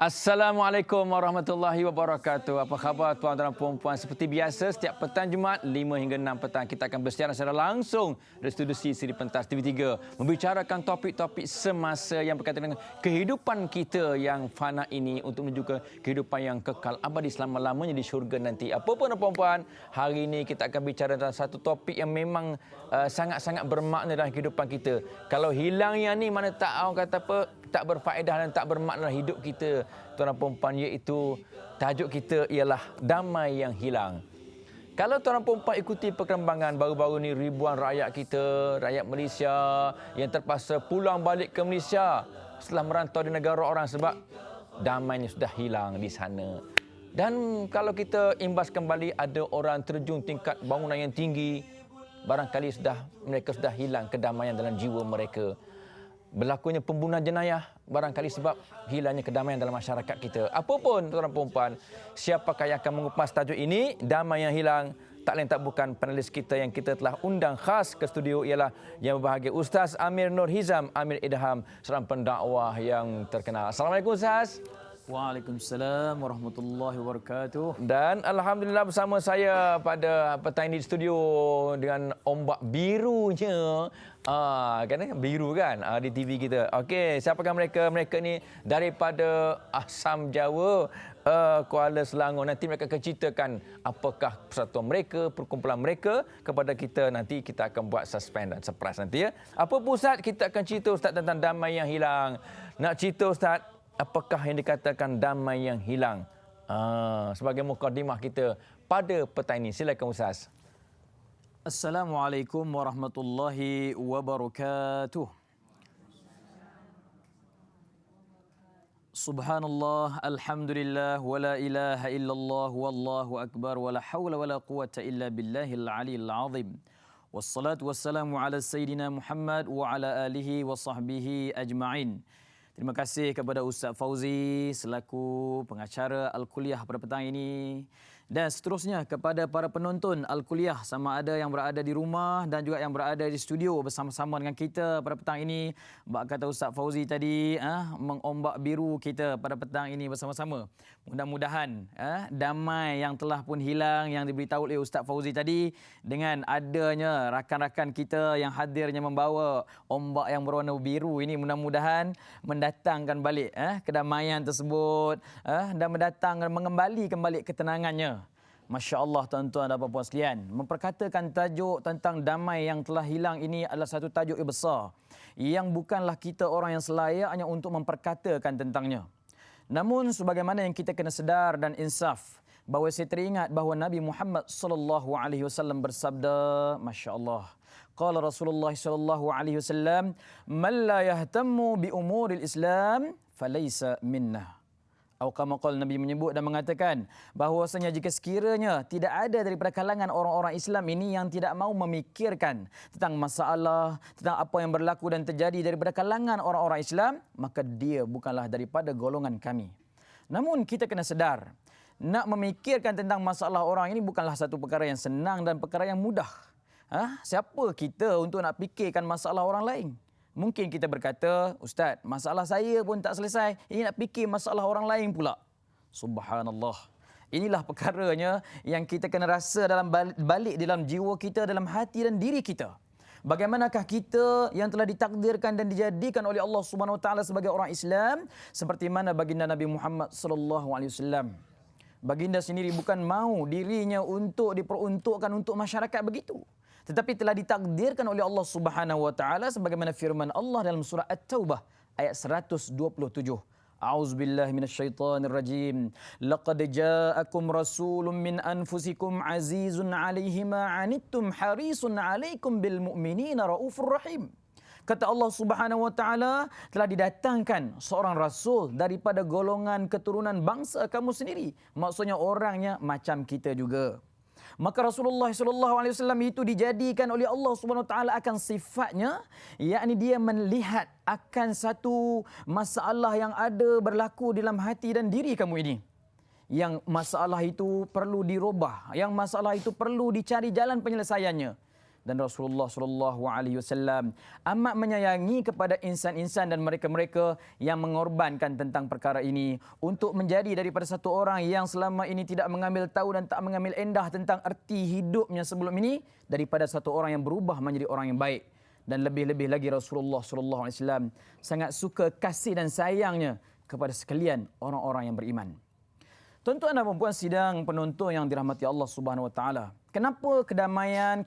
Assalamualaikum warahmatullahi wabarakatuh. Apa khabar tuan-tuan dan puan-puan? Seperti biasa, setiap petang Jumaat 5 hingga 6 petang kita akan bersiaran secara langsung dari studio C Seri Pentas TV3 membicarakan topik-topik semasa yang berkaitan dengan kehidupan kita yang fana ini untuk menuju ke kehidupan yang kekal abadi selama-lamanya di syurga nanti. Apa pun puan-puan, hari ini kita akan bicara tentang satu topik yang memang sangat-sangat bermakna dalam kehidupan kita. Kalau hilang yang ni, mana tak orang kata apa, tak berfaedah dan tak bermakna dalam hidup kita, tuan-tuan perempuan, iaitu tajuk kita ialah damai yang hilang. Kalau tuan-tuan perempuan ikuti perkembangan baru-baru ni, ribuan rakyat kita, rakyat Malaysia yang terpaksa pulang balik ke Malaysia setelah merantau di negara orang sebab damainya sudah hilang di sana. Dan kalau kita imbas kembali, ada orang terjun tingkat bangunan yang tinggi, barangkali mereka sudah hilang kedamaian dalam jiwa mereka. Berlakunya pembunuhan jenayah barangkali sebab hilangnya kedamaian dalam masyarakat kita. Apapun tuan-tuan perempuan, siapakah yang akan mengupas tajuk ini, damai yang hilang? Tak lain tak bukan panelis kita yang kita telah undang khas ke studio ialah yang berbahagia Ustaz Amir Nur Hizam Amir Idham, seorang pendakwah yang terkenal. Assalamualaikum Ustaz. Waalaikumsalam warahmatullahi wabarakatuh. Dan alhamdulillah bersama saya pada petang ini di studio dengan ombak birunya. Kan biru kan di TV kita. Okey, siapakah mereka? Mereka ni daripada Asam Jawa, Kuala Selangor. Nanti mereka akan ceritakan apakah persatuan mereka, perkumpulan mereka kepada kita. Nanti kita akan buat suspend dan surprise nanti ya. Apa pun Ustaz, kita akan cerita Ustaz tentang damai yang hilang. Nak cerita Ustaz, apakah yang dikatakan damai yang hilang? Sebagai mukadimah kita pada petang ini. Silakan Ustaz. Assalamualaikum warahmatullahi wabarakatuh. Subhanallah, alhamdulillah, wa la ilaha illallah, wallahu akbar, wa la hawla wa la quwata illa billahil aliyil azim. Wassalatu wassalamu ala Sayyidina Muhammad wa ala alihi wa sahbihi ajma'in. Terima kasih kepada Ustaz Fauzi selaku pengacara Al-Kuliah pada petang ini. Dan seterusnya kepada para penonton Al-Kuliah, sama ada yang berada di rumah dan juga yang berada di studio bersama-sama dengan kita pada petang ini. Bak kata Ustaz Fauzi tadi, mengombak biru kita pada petang ini bersama-sama. Mudah-mudahan damai yang telah pun hilang yang diberitahu oleh Ustaz Fauzi tadi, dengan adanya rakan-rakan kita yang hadirnya membawa ombak yang berwarna biru ini, mudah-mudahan mendatangkan balik kedamaian tersebut dan mengembali ketenangannya. Masya Allah tuan-tuan dan puan-puan sekalian, memperkatakan tajuk tentang damai yang telah hilang ini adalah satu tajuk yang besar yang bukanlah kita orang yang selayaknya untuk memperkatakan tentangnya. Namun sebagaimana yang kita kena sedar dan insaf, bahawa saya teringat bahawa Nabi Muhammad sallallahu alaihi wasallam bersabda, Masya Allah, qala Rasulullah sallallahu alaihi wasallam, man la yahtammu bi umuril Islam falaysa minnah. Al-Qamakal Nabi menyebut dan mengatakan bahawasanya jika sekiranya tidak ada daripada kalangan orang-orang Islam ini yang tidak mahu memikirkan tentang masalah, tentang apa yang berlaku dan terjadi daripada kalangan orang-orang Islam, maka dia bukanlah daripada golongan kami. Namun kita kena sedar, nak memikirkan tentang masalah orang ini bukanlah satu perkara yang senang dan perkara yang mudah. Siapa kita untuk nak fikirkan masalah orang lain? Mungkin kita berkata, Ustaz, masalah saya pun tak selesai, ini nak fikir masalah orang lain pula. Subhanallah. Inilah perkaranya yang kita kena rasa dalam balik dalam jiwa kita, dalam hati dan diri kita. Bagaimanakah kita yang telah ditakdirkan dan dijadikan oleh Allah Subhanahu Wa Taala sebagai orang Islam, seperti mana baginda Nabi Muhammad sallallahu alaihi wasallam. Baginda sendiri bukan mahu dirinya untuk diperuntukkan untuk masyarakat begitu, tetapi telah ditakdirkan oleh Allah Subhanahu wa taala sebagaimana firman Allah dalam surah At-Taubah ayat 127. A'udzubillahi minasyaitonirrajim. Laqad ja'akum rasulun min anfusikum azizun 'alaihi ma 'anittum harisun 'alaikum bil mu'minina raufur rahim. Kata Allah Subhanahu wa taala, telah didatangkan seorang rasul daripada golongan keturunan bangsa kamu sendiri. Maksudnya orangnya macam kita juga. Maka Rasulullah SAW itu dijadikan oleh Allah Subhanahu Wa Taala akan sifatnya, yakni dia melihat akan satu masalah yang ada berlaku dalam hati dan diri kamu ini, yang masalah itu perlu dirubah, yang masalah itu perlu dicari jalan penyelesaiannya. dan Rasulullah sallallahu alaihi wasallam amat menyayangi kepada insan-insan dan mereka-mereka yang mengorbankan tentang perkara ini untuk menjadi daripada satu orang yang selama ini tidak mengambil tahu dan tak mengambil endah tentang erti hidupnya sebelum ini, daripada satu orang yang berubah menjadi orang yang baik. Dan lebih-lebih lagi Rasulullah sallallahu alaihi wasallam sangat suka kasih dan sayangnya kepada sekalian orang-orang yang beriman. Tuan-tuan dan puan-puan sidang penonton yang dirahmati Allah Subhanahu Wa Taala, kenapa kedamaian,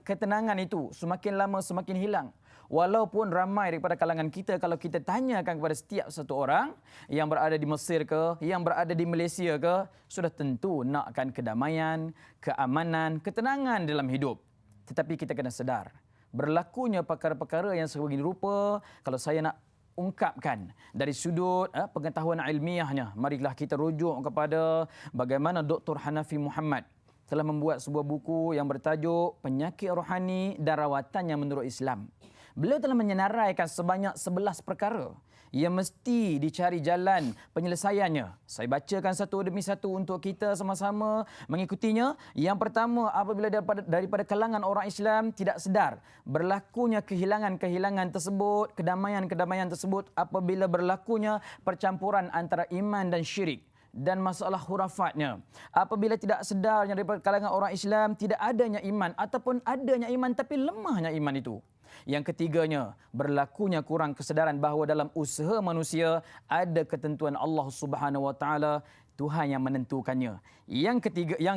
ketenangan itu semakin lama semakin hilang? Walaupun ramai daripada kalangan kita, kalau kita tanyakan kepada setiap satu orang yang berada di Mesir ke, yang berada di Malaysia ke, sudah tentu nakkan kedamaian, keamanan, ketenangan dalam hidup. Tetapi kita kena sedar, berlakunya perkara-perkara yang sebegini rupa, kalau saya nak ungkapkan dari sudut pengetahuan ilmiahnya, marilah kita rujuk kepada bagaimana Dr. Hanafi Muhammad telah membuat sebuah buku yang bertajuk Penyakit Rohani dan Rawatannya Menurut Islam. Beliau telah menyenaraikan sebanyak 11 perkara yang mesti dicari jalan penyelesaiannya. Saya bacakan satu demi satu untuk kita sama-sama mengikutinya. Yang pertama, apabila daripada kalangan orang Islam tidak sedar berlakunya kehilangan-kehilangan tersebut, kedamaian-kedamaian tersebut apabila berlakunya percampuran antara iman dan syirik dan masalah hurafatnya. Apabila tidak sedarnya daripada kalangan orang Islam tidak adanya iman ataupun adanya iman tapi lemahnya iman itu. Yang ketiganya, berlakunya kurang kesedaran bahawa dalam usaha manusia ada ketentuan Allah Subhanahu Wa Taala, Tuhan yang menentukannya. Yang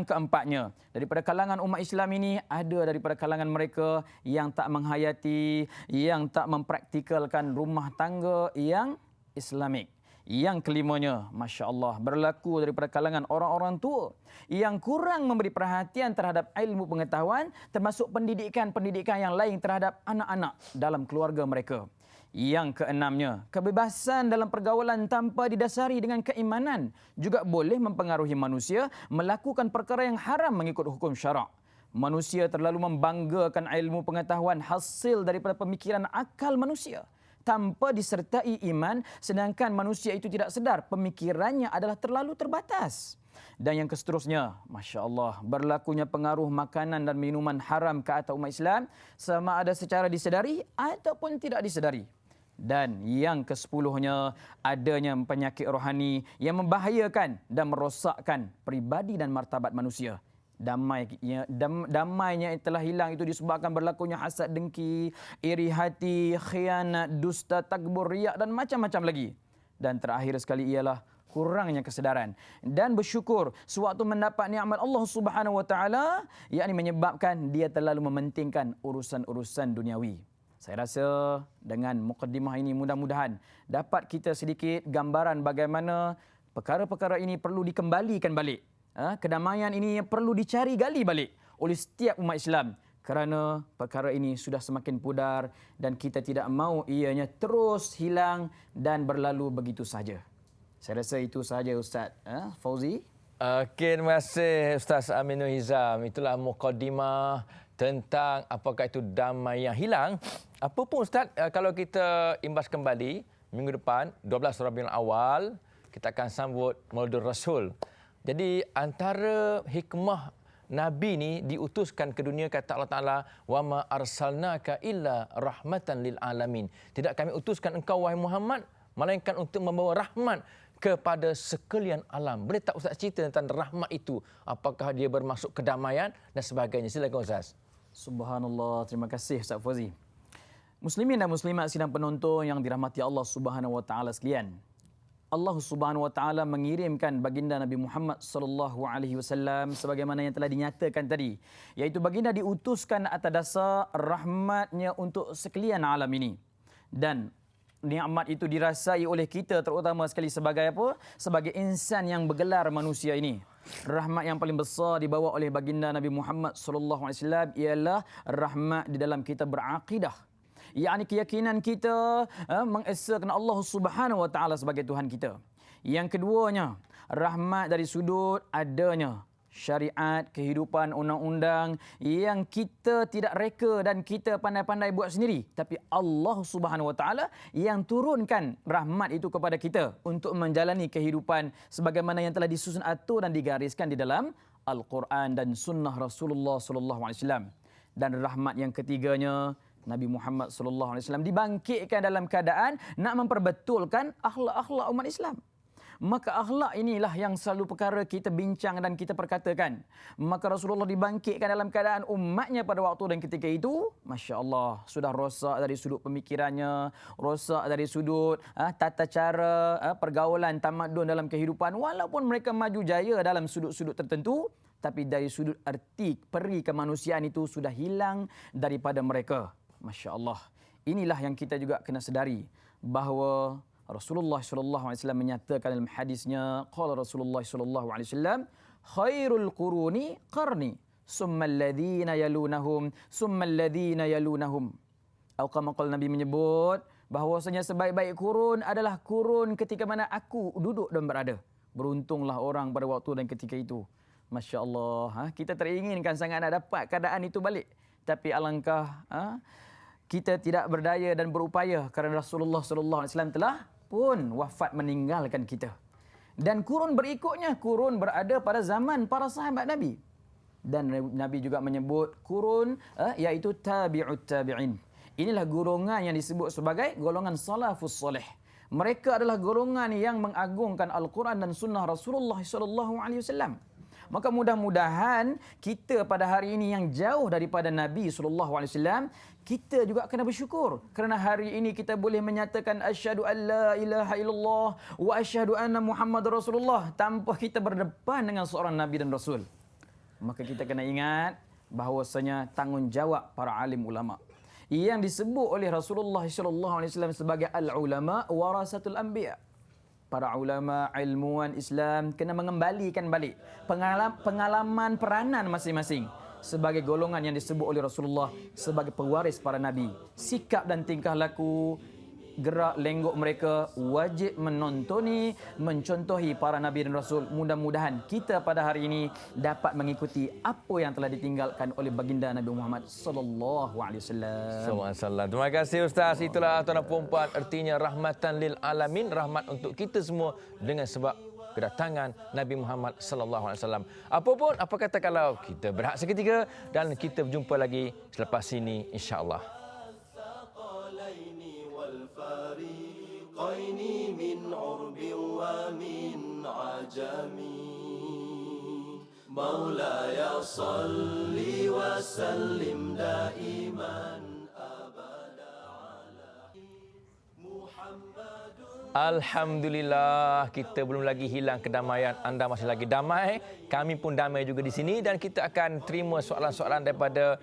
keempatnya, daripada kalangan umat Islam ini ada daripada kalangan mereka yang tak menghayati, yang tak mempraktikalkan rumah tangga yang Islamik. Yang kelimanya, Masya Allah, berlaku daripada kalangan orang-orang tua yang kurang memberi perhatian terhadap ilmu pengetahuan termasuk pendidikan-pendidikan yang lain terhadap anak-anak dalam keluarga mereka. Yang keenamnya, kebebasan dalam pergaulan tanpa didasari dengan keimanan juga boleh mempengaruhi manusia melakukan perkara yang haram mengikut hukum syarak. Manusia terlalu membanggakan ilmu pengetahuan hasil daripada pemikiran akal manusia tanpa disertai iman, sedangkan manusia itu tidak sedar pemikirannya adalah terlalu terbatas. Dan yang seterusnya, Masya Allah, berlakunya pengaruh makanan dan minuman haram ke atas umat Islam sama ada secara disedari ataupun tidak disedari. Dan yang ke-10-nya, adanya penyakit rohani yang membahayakan dan merosakkan pribadi dan martabat manusia. Damainya telah hilang itu disebabkan berlakunya hasad dengki, iri hati, khianat, dusta, takbur, riak dan macam-macam lagi. Dan terakhir sekali ialah kurangnya kesedaran dan bersyukur sewaktu mendapat nikmat Allah Subhanahu Wa Taala, yakni menyebabkan dia terlalu mementingkan urusan-urusan duniawi. Saya rasa dengan mukadimah ini mudah-mudahan dapat kita sedikit gambaran bagaimana perkara-perkara ini perlu dikembalikan balik. Kedamaian ini perlu dicari gali balik oleh setiap umat Islam kerana perkara ini sudah semakin pudar dan kita tidak mahu ianya terus hilang dan berlalu begitu saja. Saya rasa itu sahaja Ustaz Fauzi. Okey, terima kasih Ustaz Aminul Hizam. Itulah mukadimah tentang apakah itu damai yang hilang. Apa pun Ustaz, kalau kita imbas kembali minggu depan 12 Rabiul Awal kita akan sambut Maulidur Rasul. Jadi antara hikmah Nabi ni diutuskan ke dunia, kata Allah Ta'ala, وَمَا أَرْسَلْنَاكَ إِلَّا رَحْمَةً لِلْعَالَمِينَ. Tidak kami utuskan engkau, wahai Muhammad, melainkan untuk membawa rahmat kepada sekalian alam. Boleh tak Ustaz cerita tentang rahmat itu? Apakah dia bermaksud kedamaian dan sebagainya? Silakan Ustaz. Subhanallah, terima kasih Ustaz Fauzi. Muslimin dan muslimat sidang penonton yang dirahmati Allah Subhanahu Wa Taala sekalian. Allah Subhanahu Wa Taala mengirimkan baginda Nabi Muhammad sallallahu alaihi wasallam sebagaimana yang telah dinyatakan tadi, iaitu baginda diutuskan atas dasar rahmatnya untuk sekalian alam ini. Dan nikmat itu dirasai oleh kita terutama sekali sebagai apa? Sebagai insan yang bergelar manusia ini. Rahmat yang paling besar dibawa oleh baginda Nabi Muhammad sallallahu alaihi wasallam ialah rahmat di dalam kita berakidah. Yakni keyakinan kita mengesahkan Allah Subhanahu Wa Taala sebagai Tuhan kita. Yang keduanya, rahmat dari sudut adanya syariat, kehidupan, undang-undang yang kita tidak reka dan kita pandai-pandai buat sendiri, tapi Allah Subhanahu Wa Taala yang turunkan rahmat itu kepada kita untuk menjalani kehidupan sebagaimana yang telah disusun atur dan digariskan di dalam Al-Quran dan sunnah Rasulullah sallallahu alaihi wasallam. Dan rahmat yang ketiganya, Nabi Muhammad sallallahu alaihi wasallam dibangkitkan dalam keadaan nak memperbetulkan akhlak-akhlak umat Islam. Maka akhlak inilah yang selalu perkara kita bincang dan kita perkatakan. Maka Rasulullah dibangkitkan dalam keadaan umatnya pada waktu dan ketika itu, Masya Allah, sudah rosak dari sudut pemikirannya, rosak dari sudut tata cara pergaulan tamadun dalam kehidupan. Walaupun mereka maju jaya dalam sudut-sudut tertentu, tapi dari sudut arti peri kemanusiaan itu sudah hilang daripada mereka. Masya Allah. Inilah yang kita juga kena sedari bahawa Rasulullah sallallahu alaihi wasallam menyatakan dalam hadisnya, qala Rasulullah sallallahu alaihi wasallam, khairul quruni qarni, summa alladhina yalunahum, summa alladhina yalunahum. Atau kama qala Nabi menyebut bahawasanya sebaik-baik kurun adalah kurun ketika mana aku duduk dan berada. Beruntunglah orang pada waktu dan ketika itu. Masya Allah, kita teringinkan sangat nak dapat keadaan itu balik. Tapi alangkah kita tidak berdaya dan berupaya kerana Rasulullah sallallahu alaihi wasallam telah pun wafat meninggalkan kita. Dan kurun berikutnya, kurun berada pada zaman para sahabat Nabi. Dan Nabi juga menyebut kurun iaitu tabi'ut tabi'in. Inilah golongan yang disebut sebagai golongan salafus soleh. Mereka adalah golongan yang mengagungkan Al-Quran dan sunnah Rasulullah sallallahu alaihi wasallam. Maka mudah-mudahan kita pada hari ini yang jauh daripada Nabi sallallahu alaihi wasallam, kita juga kena bersyukur kerana hari ini kita boleh menyatakan asyhadu an la ilaha illallah wa asyhadu anna Muhammadar Rasulullah tanpa kita berdepan dengan seorang nabi dan rasul. Maka kita kena ingat bahawasanya tanggungjawab para alim ulama yang disebut oleh Rasulullah sallallahu alaihi wasallam sebagai al-ulama warasatul anbiya. Para ulama, ilmuwan Islam kena mengembalikan balik pengalaman peranan masing-masing sebagai golongan yang disebut oleh Rasulullah sebagai pewaris para nabi. Sikap dan tingkah laku, gerak lenggok mereka wajib menontoni, mencontohi para nabi dan rasul. Mudah-mudahan kita pada hari ini dapat mengikuti apa yang telah ditinggalkan oleh baginda Nabi Muhammad sallallahu alaihi wasallam. Terima kasih Ustaz. Itulah tuan-tuan dan puan, artinya rahmatan lil alamin, rahmat untuk kita semua dengan sebab kedatangan Nabi Muhammad sallallahu alaihi wasallam. Apapun apa kata kalau kita berehat seketika dan kita berjumpa lagi selepas ini insya-Allah. الفريقين من عرب ومن عجم مولاي صل وسلم دائما أبدا على محمد. Alhamdulillah, kita belum lagi hilang kedamaian. Anda masih lagi damai, kami pun damai juga di sini dan kita akan terima soalan-soalan daripada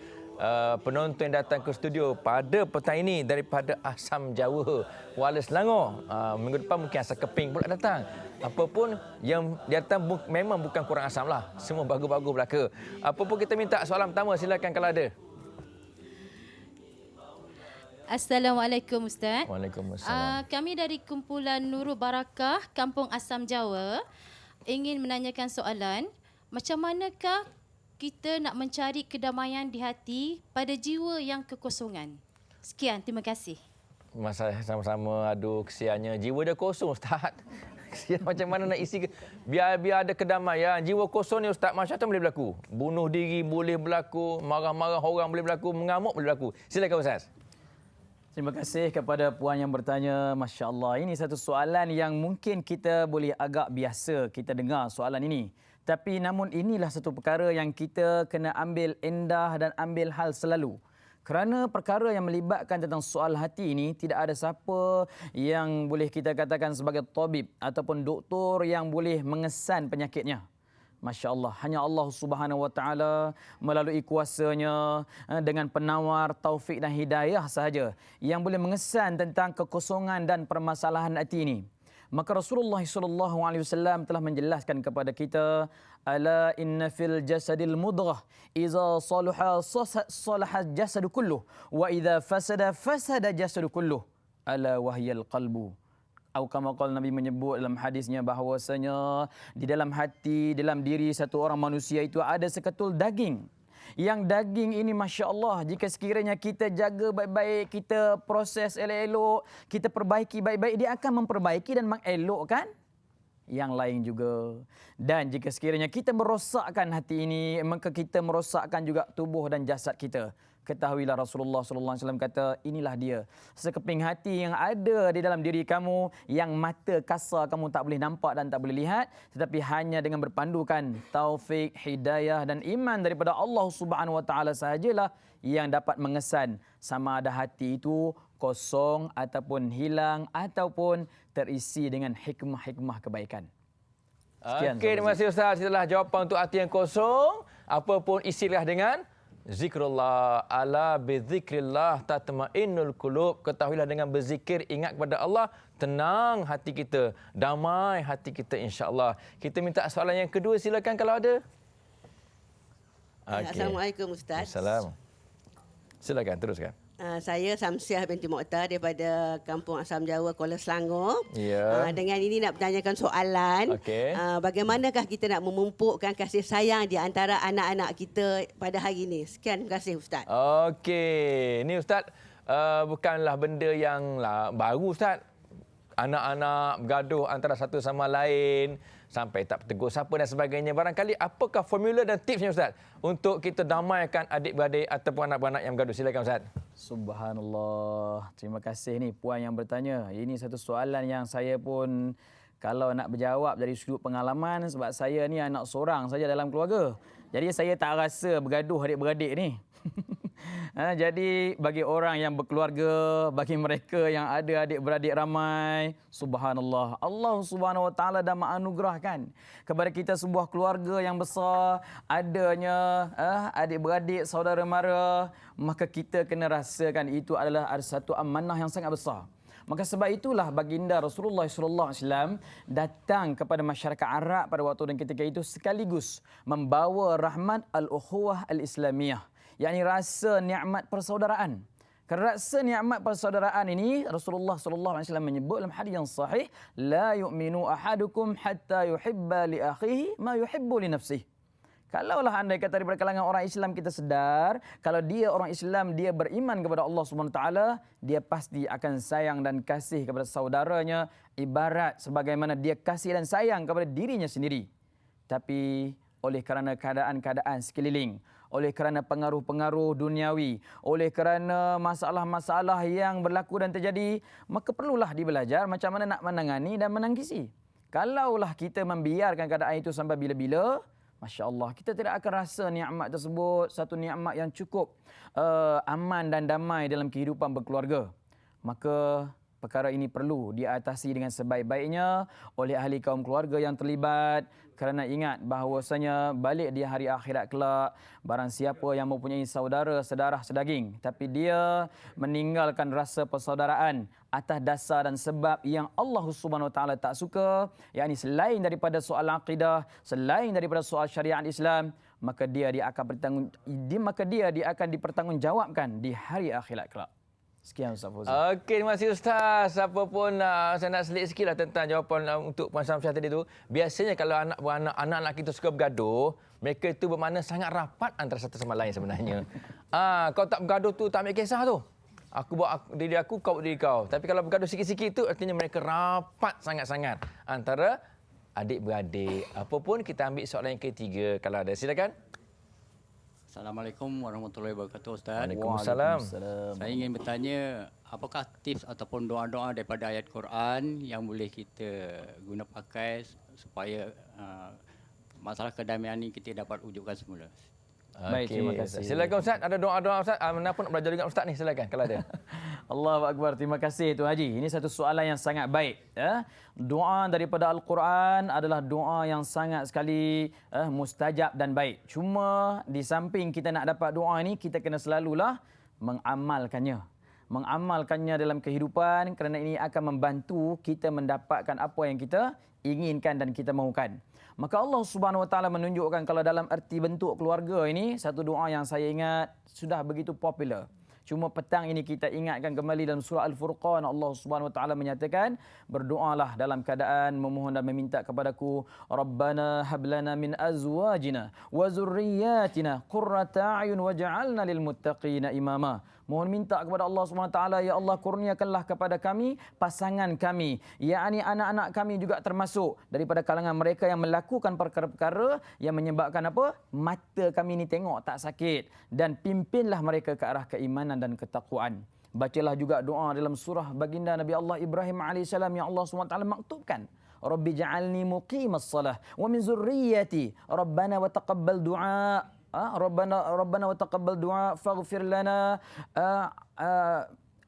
penonton yang datang ke studio pada petang ini daripada Asam Jawa, Kuala Selangor. Minggu depan mungkin Asam Keping pula datang. Apapun yang datang memang bukan kurang asam lah. Semua bagus-bagus belaka. Apapun kita minta soalan pertama, silakan kalau ada. Assalamualaikum Ustaz. Waalaikumsalam. Kami dari kumpulan Nurul Barakah, Kampung Asam Jawa, ingin menanyakan soalan, macam manakah kita nak mencari kedamaian di hati pada jiwa yang kekosongan? Sekian, terima kasih. Masa sama-sama, aduh kesiannya. Jiwa dia kosong Ustaz. Kesian macam mana nak isi, biar ada kedamaian. Jiwa kosong ni Ustaz, macam-macam boleh berlaku. Bunuh diri boleh berlaku, marah-marah orang boleh berlaku, mengamuk boleh berlaku. Silakan Ustaz. Terima kasih kepada puan yang bertanya. Masya Allah, ini satu soalan yang mungkin kita boleh agak biasa kita dengar soalan ini. Tapi namun inilah satu perkara yang kita kena ambil endah dan ambil hal selalu. Kerana perkara yang melibatkan tentang soal hati ini, tidak ada siapa yang boleh kita katakan sebagai tabib ataupun doktor yang boleh mengesan penyakitnya. Masya Allah, hanya Allah Subhanahu Wa Taala melalui kuasanya dengan penawar taufik dan hidayah sahaja yang boleh mengesan tentang kekosongan dan permasalahan hati ini. Maka Rasulullah sallallahu alaihi wasallam telah menjelaskan kepada kita, ala inna fil jasadil mudghah idza salaha salaha jasadu kulluh wa idza fasada jasadu kulluh ala wahyal qalbu. Atau kama qala Nabi menyebut dalam hadisnya bahawasanya di dalam hati, dalam diri satu orang manusia itu ada seketul daging. Yang daging ini Masya Allah, jika sekiranya kita jaga baik-baik, kita proses elok-elok, kita perbaiki baik-baik, dia akan memperbaiki dan mengelokkan yang lain juga. Dan jika sekiranya kita merosakkan hati ini, maka kita merosakkan juga tubuh dan jasad kita. Ketahuilah Rasulullah sallallahu alaihi wasallam kata, inilah dia sekeping hati yang ada di dalam diri kamu, yang mata kasar kamu tak boleh nampak dan tak boleh lihat, tetapi hanya dengan berpandukan taufik, hidayah dan iman daripada Allah Subhanahu wa taala sahajalah yang dapat mengesan sama ada hati itu kosong ataupun hilang ataupun terisi dengan hikmah-hikmah kebaikan. Sekian. Okey, terima kasih Ustaz. Itulah jawapan untuk hati yang kosong. Apa pun isilah dengan zikrullah. Ala bizikrillah tatmainnul qulub. Ketahuilah dengan berzikir, ingat kepada Allah, tenang hati kita, damai hati kita insya-Allah. Kita minta soalan yang kedua, silakan kalau ada. Okay. Assalamualaikum Ustaz. Assalamualaikum. Silakan teruskan. Saya Samsiah binti Mokhtar daripada Kampung Asam Jawa, Kuala Selangor. Ya. Dengan ini nak bertanyakan soalan. Okey. Bagaimanakah kita nak memupukkan kasih sayang di antara anak-anak kita pada hari ini? Sekian, terima kasih Ustaz. Okey. Ini Ustaz bukanlah benda yang baru Ustaz. Anak-anak bergaduh antara satu sama lain sampai tak bertegur siapa dan sebagainya. Barangkali apakah formula dan tipsnya Ustaz untuk kita damaikan adik-beradik ataupun anak-anak yang bergaduh? Silakan Ustaz. Subhanallah. Terima kasih ni puan yang bertanya. Ini satu soalan yang saya pun kalau nak berjawab dari sudut pengalaman, sebab saya ni anak seorang saja dalam keluarga. Jadi saya tak rasa bergaduh adik-beradik ni. Jadi bagi orang yang berkeluarga, bagi mereka yang ada adik-beradik ramai, subhanallah, Allah Subhanahu wa taala dah menganugerahkan kepada kita sebuah keluarga yang besar, adanya adik-beradik, saudara mara, maka kita kena rasakan itu adalah satu amanah yang sangat besar. Maka sebab itulah baginda Rasulullah sallallahu alaihi wasallam datang kepada masyarakat Arab pada waktu dan ketika itu sekaligus membawa rahmat al-ukhuwah al-islamiyah, yakni rasa nikmat persaudaraan. Kerana rasa nikmat persaudaraan ini Rasulullah sallallahu alaihi wasallam menyebut dalam hadis yang sahih, la yu'minu ahadukum hatta yuhibba li akhihi ma yuhibbu li nafsihi. Kalaulah andai kata daripada kalangan orang Islam kita sedar, kalau dia orang Islam, dia beriman kepada Allah Subhanahu Wa Taala, dia pasti akan sayang dan kasih kepada saudaranya ibarat sebagaimana dia kasih dan sayang kepada dirinya sendiri. Tapi oleh kerana keadaan-keadaan sekeliling, oleh kerana pengaruh-pengaruh duniawi, oleh kerana masalah-masalah yang berlaku dan terjadi, maka perlulah dibelajar macam mana nak menangani dan menangkisi. Kalaulah kita membiarkan keadaan itu sampai bila-bila, Masya Allah, kita tidak akan rasa nikmat tersebut satu nikmat yang cukup aman dan damai dalam kehidupan berkeluarga. Maka perkara ini perlu diatasi dengan sebaik-baiknya oleh ahli kaum keluarga yang terlibat. Kerana ingat bahawasanya balik di hari akhirat kelak, barang siapa yang mempunyai saudara sedarah sedaging, tapi dia meninggalkan rasa persaudaraan atas dasar dan sebab yang Allah Subhanahu Wa Taala tak suka, yakni selain daripada soal akidah, selain daripada soal syariat Islam, maka dia akan dipertanggungjawabkan di hari akhirat kelak. Sekian Ustaz Fauzi. Okey, terima kasih Ustaz. Apa pun saya nak selit sikitlah tentang jawapan untuk Puan Samsiah tadi tu. Biasanya kalau anak-anak kita suka bergaduh, mereka itu bermakna sangat rapat antara satu sama lain sebenarnya. Kau tak bergaduh tu tak ambil kisah tu. Aku buat diri aku, kau buat diri kau. Tapi kalau bergaduh sikit-sikit tu artinya mereka rapat sangat-sangat antara adik-beradik. Apa pun kita ambil soalan yang ketiga kalau ada. Silakan. Assalamualaikum warahmatullahi wabarakatuh Ustaz. Waalaikumsalam. Saya ingin bertanya, apakah tips ataupun doa-doa daripada ayat Quran yang boleh kita guna pakai supaya masalah kedamaian ini kita dapat wujudkan semula? Baik, terima kasih. Silakan Ustaz, ada doa-doa Ustaz. Mana pun nak belajar dengan Ustaz ni, silakan kalau ada. Allahu Akbar. Terima kasih Tuan Haji. Ini satu soalan yang sangat baik. Doa daripada Al-Quran adalah doa yang sangat sekali mustajab dan baik. Cuma di samping kita nak dapat doa ini, kita kena selalulah mengamalkannya. Mengamalkannya dalam kehidupan kerana ini akan membantu kita mendapatkan apa yang kita inginkan dan kita mahukan. Maka Allah Subhanahu Wa Taala menunjukkan kalau dalam erti bentuk keluarga ini, satu doa yang saya ingat sudah begitu popular. Cuma petang ini kita ingatkan kembali dalam surah Al-Furqan, Allah Subhanahu Wa Taala menyatakan, berdoalah dalam keadaan memohon dan meminta kepadaku, Rabbana hablana min azwajina wa zurriyyatina qurrata a'yun waj'alna lil muttaqina imama. Mohon minta kepada Allah SWT, ya Allah kurniakanlah kepada kami pasangan kami, yakni anak-anak kami juga termasuk daripada kalangan mereka yang melakukan perkara-perkara yang menyebabkan apa? Mata kami ni tengok tak sakit, dan pimpinlah mereka ke arah keimanan dan ketakwaan. Bacalah juga doa dalam surah baginda Nabi Allah Ibrahim AS yang Allah SWT maktubkan. Rabbi ja'alni muqimas salah wa min zurriyyati Rabbana wa taqabbal du'a. Rabbana wa taqabbal du'a faghfir lana.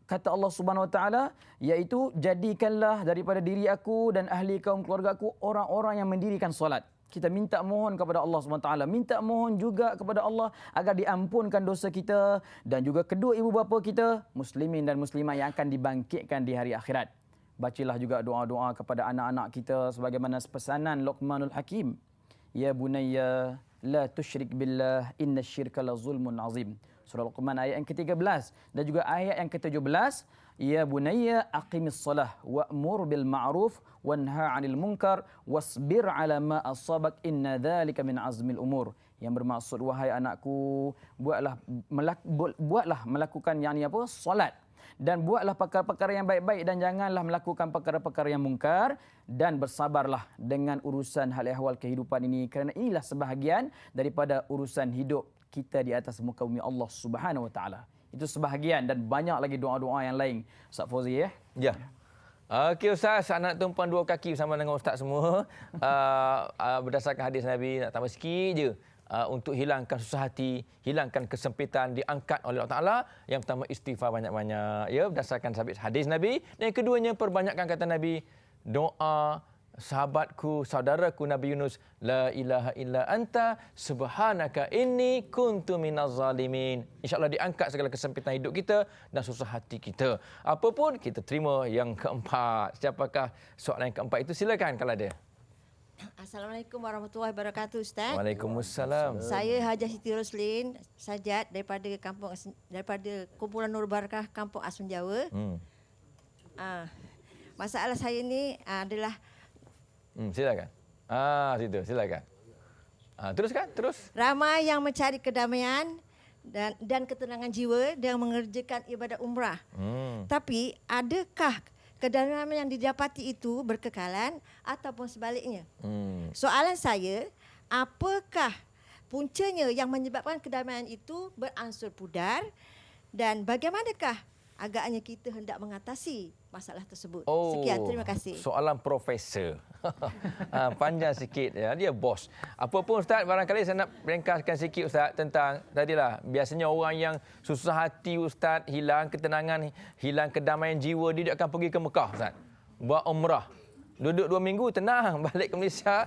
Kata Allah Subhanahu wa taala, iaitu jadikanlah daripada diri aku dan ahli kaum keluarga aku orang-orang yang mendirikan solat. Kita minta mohon kepada Allah Subhanahu wa taala, minta mohon juga kepada Allah agar diampunkan dosa kita dan juga kedua ibu bapa kita, muslimin dan muslimat yang akan dibangkitkan di hari akhirat. Bacalah juga doa-doa kepada anak-anak kita sebagaimana pesanan Luqmanul Hakim. Ya bunayya la tusyrik billah innasyirka la zulmun azim. Surah Luqman ayat yang ke-13 dan juga ayat yang ke-17. Ya bunayya aqimis salah wa'mur bil ma'ruf wanha 'anil munkar wasbir 'ala ma asabak inna dzalika min azmil umur. Yang bermaksud, wahai anakku, buatlah melakukan solat, dan buatlah perkara-perkara yang baik-baik dan janganlah melakukan perkara-perkara yang mungkar, dan bersabarlah dengan urusan hal ehwal kehidupan ini, kerana inilah sebahagian daripada urusan hidup kita di atas muka bumi Allah Subhanahu wa taala. Itu sebahagian dan banyak lagi doa-doa yang lain. Ustaz Fauzi ya. Ya. Okey Ustaz, anak tumpuan dua kaki bersama dengan Ustaz semua. Berdasarkan hadis Nabi, nak tambah sikit je. Untuk hilangkan susah hati, hilangkan kesempitan, diangkat oleh Allah Ta'ala. Yang pertama, istighfar banyak-banyak. Ya, berdasarkan hadis Nabi. Dan yang keduanya, perbanyakkan kata Nabi, doa sahabatku, saudaraku Nabi Yunus, la ilaha illa anta subhanaka inni kuntu minaz zalimin. InsyaAllah diangkat segala kesempitan hidup kita dan susah hati kita. Apapun, kita terima yang keempat. Siapakah soalan yang keempat itu? Silakan kalau ada. Assalamualaikum warahmatullahi wabarakatuh, Ustaz. Waalaikumsalam. Saya Hajah Siti Roslin Sajat daripada Kumpulan Nur Barakah Kampung Asam Jawa. Masalah saya ni adalah Silakan. Situ, silakan. Teruskan, terus. ramai yang mencari kedamaian dan ketenangan jiwa dengan mengerjakan ibadah umrah. Tapi adakah kedamaian yang didapati itu berkekalan ataupun sebaliknya? Soalan saya, apakah puncanya yang menyebabkan kedamaian itu beransur pudar, dan bagaimanakah agaknya kita hendak mengatasi masalah tersebut? Sekian, terima kasih. Soalan profesor. Panjang sikit ya, dia bos. Apapun Ustaz, barangkali saya nak ringkaskan sikit Ustaz tentang tadilah, biasanya orang yang susah hati Ustaz, hilang ketenangan, hilang kedamaian jiwa, dia akan pergi ke Mekah Ustaz, buat umrah. Duduk 2 minggu tenang, balik ke Malaysia,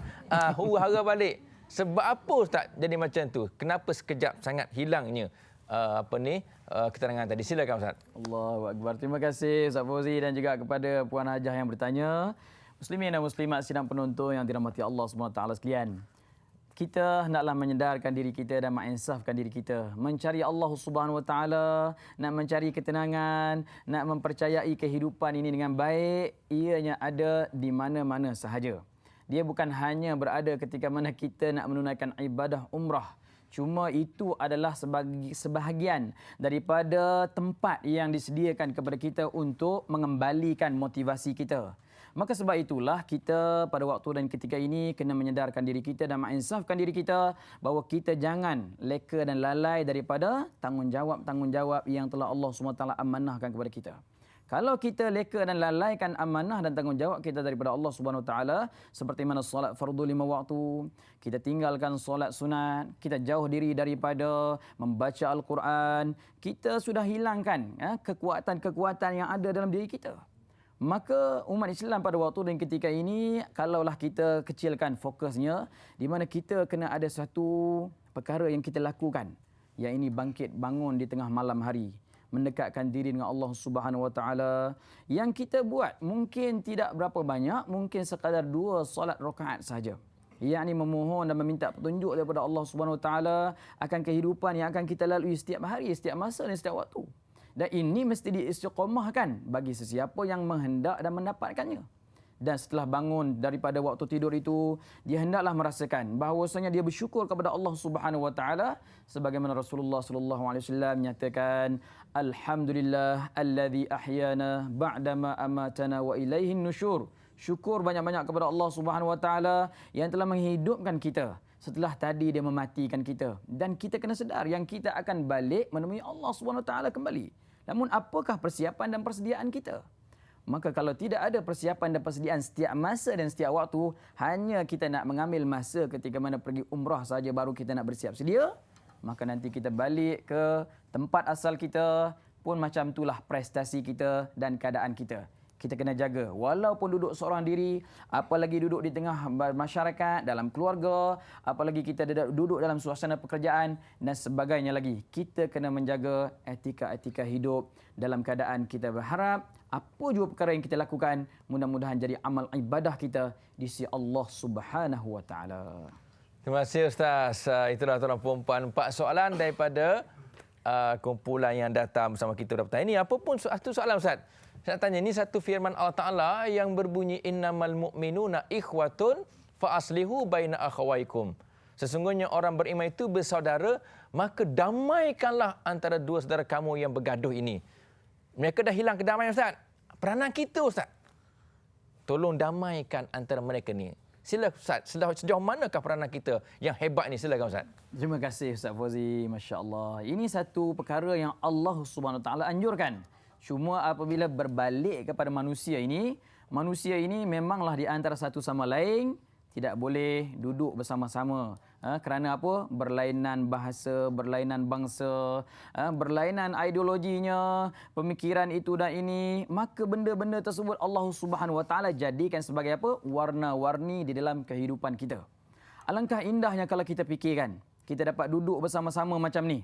huru-hara balik. Sebab apa Ustaz jadi macam tu? Kenapa sekejap sangat hilangnya ketenangan tadi? Silakan Ustaz. Allahu Akbar. Terima kasih Ustaz Fauzi dan juga kepada Puan Hajah yang bertanya. Muslimin dan muslimat sidang penonton yang dirahmati Allah SWT sekalian. Kita hendaklah menyedarkan diri kita dan menginsafkan diri kita. Mencari Allah SWT, nak mencari ketenangan, nak mempercayai kehidupan ini dengan baik, ianya ada di mana-mana sahaja. Dia bukan hanya berada ketika mana kita nak menunaikan ibadah umrah. Cuma itu adalah sebahagian daripada tempat yang disediakan kepada kita untuk mengembalikan motivasi kita. Maka sebab itulah kita pada waktu dan ketika ini kena menyedarkan diri kita dan menginsafkan diri kita bahawa kita jangan leka dan lalai daripada tanggungjawab yang telah Allah SWT amanahkan kepada kita. Kalau kita leka dan lalaikan amanah dan tanggungjawab kita daripada Allah SWT, seperti mana solat fardu 5 waktu, kita tinggalkan solat sunat, kita jauh diri daripada membaca Al-Quran, kita sudah hilangkan kekuatan-kekuatan yang ada dalam diri kita. Maka umat Islam pada waktu dan ketika ini, kalaulah kita kecilkan fokusnya, di mana kita kena ada satu perkara yang kita lakukan, yang ini bangkit bangun di tengah malam hari, mendekatkan diri dengan Allah Subhanahu Wa Taala. Yang kita buat mungkin tidak berapa banyak, mungkin sekadar 2 solat rakaat saja. Yang ini memohon dan meminta petunjuk daripada Allah Subhanahu Wa Taala akan kehidupan yang akan kita lalui setiap hari, setiap masa dan setiap waktu. Dan ini mesti diistiqamahkan bagi sesiapa yang menghendak dan mendapatkannya. Dan setelah bangun daripada waktu tidur itu, dia hendaklah merasakan bahawasanya dia bersyukur kepada Allah Subhanahu wa taala sebagaimana Rasulullah sallallahu alaihi wasallam menyatakan, alhamdulillah allazi ahyana ba'dama amatana wa ilaihin nusyur. Syukur banyak-banyak kepada Allah Subhanahu wa taala yang telah menghidupkan kita setelah tadi dia mematikan kita, dan kita kena sedar yang kita akan balik menemui Allah Subhanahu wa taala kembali. Namun apakah persiapan dan persediaan kita? Maka kalau tidak ada persiapan dan persediaan setiap masa dan setiap waktu, hanya kita nak mengambil masa ketika mana pergi umrah saja baru kita nak bersiap sedia, maka nanti kita balik ke tempat asal kita pun macam itulah prestasi kita dan keadaan kita. Kita kena jaga walaupun duduk seorang diri, apalagi duduk di tengah masyarakat, dalam keluarga, apalagi kita duduk dalam suasana pekerjaan dan sebagainya lagi. Kita kena menjaga etika-etika hidup dalam keadaan kita berharap apa juga perkara yang kita lakukan mudah-mudahan jadi amal ibadah kita di sisi Allah Subhanahu wa taala. Terima kasih Ustaz. Itulah tuan-tuan puan-puan 4 soalan daripada kumpulan yang datang bersama kita pada petang ini. Apa pun satu soalan Ustaz? Saya nak tanya, ini satu firman Allah Ta'ala yang berbunyi innamal mu'minuna ikhwatun fa aslihu baina akhawaikum. Sesungguhnya orang beriman itu bersaudara, maka damaikanlah antara dua saudara kamu yang bergaduh ini. Mereka dah hilang kedamaian Ustaz. Peranan kita Ustaz, tolong damaikan antara mereka ni. Sila Ustaz, sejauh manakah peranan kita yang hebat ni? Silakan Ustaz. Terima kasih Ustaz Fauzi, masya-Allah. Ini satu perkara yang Allah Subhanahu Wa Taala anjurkan. Cuma apabila berbalik kepada manusia ini memanglah di antara satu sama lain tidak boleh duduk bersama-sama. Kerana apa? Berlainan bahasa, berlainan bangsa, berlainan ideologinya, pemikiran itu dan ini. Maka benda-benda tersebut Allah Subhanahu Wa Taala jadikan sebagai apa? Warna-warni di dalam kehidupan kita. Alangkah indahnya kalau kita fikirkan, kita dapat duduk bersama-sama macam ni.